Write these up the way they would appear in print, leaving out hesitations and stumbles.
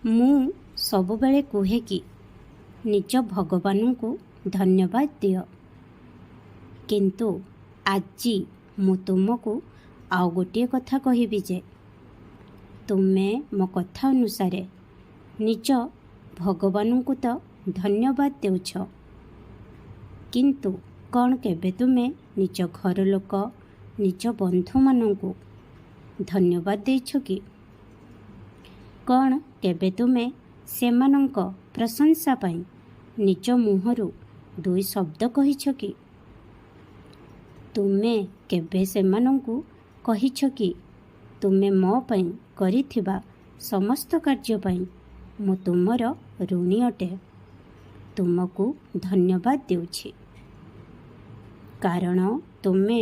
ମୁଁ ସବୁବେଳେ କୁହେ କି ନିଜ ଭଗବାନଙ୍କୁ ଧନ୍ୟବାଦ ଦିଅ, କିନ୍ତୁ ଆଜି ମୁଁ ତୁମକୁ ଆଉ ଗୋଟିଏ କଥା କହିବି ଯେ ତୁମେ ମୋ କଥା ଅନୁସାରେ ନିଜ ଭଗବାନଙ୍କୁ ତ ଧନ୍ୟବାଦ ଦେଉଛ, କିନ୍ତୁ କ'ଣ କେବେ ତୁମେ ନିଜ ଘର ଲୋକ, ନିଜ ବନ୍ଧୁମାନଙ୍କୁ ଧନ୍ୟବାଦ ଦେଇଛ କି? କ'ଣ କେବେ ତୁମେ ସେମାନଙ୍କ ପ୍ରଶଂସା ପାଇଁ ନିଜ ମୁହଁରୁ ଦୁଇ ଶବ୍ଦ କହିଛ କି? ତୁମେ କେବେ ସେମାନଙ୍କୁ କହିଛ କି ତୁମେ ମୋ ପାଇଁ କରିଥିବା ସମସ୍ତ କାର୍ଯ୍ୟ ପାଇଁ ମୁଁ ତୁମର ଋଣୀ ଅଟେ, ତୁମକୁ ଧନ୍ୟବାଦ ଦେଉଛି, କାରଣ ତୁମେ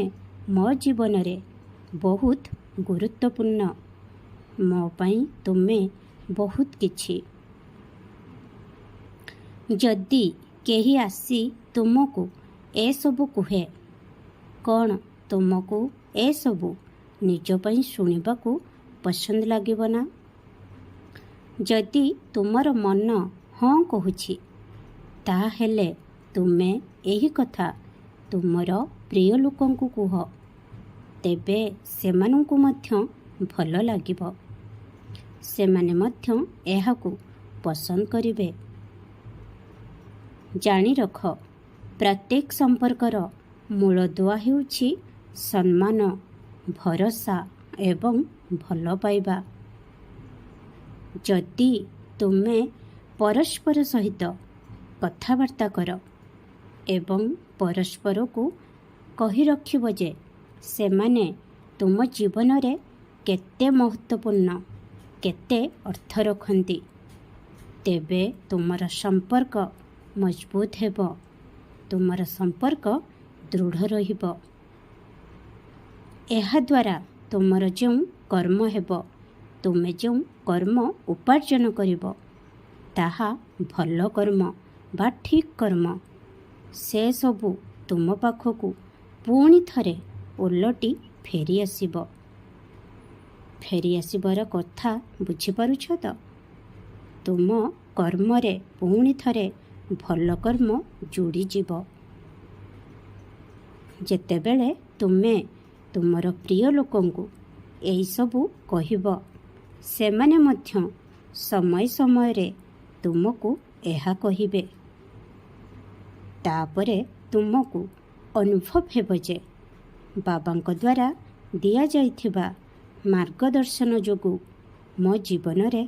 ମୋ ଜୀବନରେ ବହୁତ ଗୁରୁତ୍ୱପୂର୍ଣ୍ଣ, ମୋ ପାଇଁ ତୁମେ ବହୁତ କିଛି। ଯଦି କେହି ଆସି ତୁମକୁ ଏସବୁ କୁହେ, କ'ଣ ତୁମକୁ ଏସବୁ ନିଜ ପାଇଁ ଶୁଣିବାକୁ ପସନ୍ଦ ଲାଗିବ ନା? ଯଦି ତୁମର ମନ ହଁ କହୁଛି, ତାହେଲେ ତୁମେ ଏହି କଥା ତୁମର ପ୍ରିୟ ଲୋକଙ୍କୁ କୁହ, ତେବେ ସେମାନଙ୍କୁ ମଧ୍ୟ ଭଲ ଲାଗିବ, ସେମାନେ ମଧ୍ୟ ଏହାକୁ ପସନ୍ଦ କରିବେ। ଜାଣି ରଖ, ପ୍ରତ୍ୟେକ ସମ୍ପର୍କର ମୂଳଦୁଆ ହେଉଛି ସମ୍ମାନ, ଭରସା ଏବଂ ଭଲ ପାଇବା। ଯଦି ତୁମେ ପରସ୍ପର ସହିତ କଥାବାର୍ତ୍ତା କର ଏବଂ ପରସ୍ପରକୁ କହି ରଖିବ ଯେ ସେମାନେ ତୁମ ଜୀବନରେ କେତେ ମହତ୍ତ୍ୱପୂର୍ଣ୍ଣ, କେତେ ଅର୍ଥ ରଖନ୍ତି, ତେବେ ତୁମର ସମ୍ପର୍କ ମଜବୁତ ହେବ, ତୁମର ସମ୍ପର୍କ ଦୃଢ଼ ରହିବ। ଏହାଦ୍ୱାରା ତୁମର ଯେଉଁ କର୍ମ ହେବ, ତୁମେ ଯେଉଁ କର୍ମ ଉପାର୍ଜନ କରିବ, ତାହା ଭଲ କର୍ମ ବା ଠିକ୍ କର୍ମ, ସେସବୁ ତୁମ ପାଖକୁ ପୁଣି ଥରେ ଓଲଟି ଫେରିଆସିବ। ଫେରିଆସିବାର କଥା ବୁଝିପାରୁଛ ତ? ତୁମ କର୍ମରେ ପୁଣି ଥରେ ଭଲ କର୍ମ ଯୋଡ଼ିଯିବ। ଯେତେବେଳେ ତୁମେ ତୁମର ପ୍ରିୟ ଲୋକଙ୍କୁ ଏହିସବୁ କହିବ, ସେମାନେ ମଧ୍ୟ ସମୟ ସମୟରେ ତୁମକୁ ଏହା କହିବେ। ତାପରେ ତୁମକୁ ଅନୁଭବ ହେବ ଯେ ବାବାଙ୍କ ଦ୍ୱାରା ଦିଆଯାଇଥିବା ମାର୍ଗଦର୍ଶନ ଯୋଗୁଁ ମୋ ଜୀବନରେ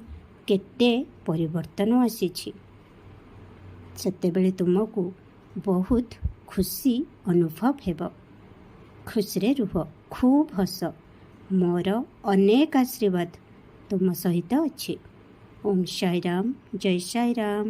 କେତେ ପରିବର୍ତ୍ତନ ଆସିଛି। ସେତେବେଳେ ତୁମକୁ ବହୁତ ଖୁସି ଅନୁଭବ ହେବ। ଖୁସିରେ ରୁହ, ଖୁବ୍ ହସ। ମୋର ଅନେକ ଆଶୀର୍ବାଦ ତୁମ ସହିତ ଅଛି। ଓମ୍ ସାଇ ରାମ, ଜୟ ସାଇ ରାମ।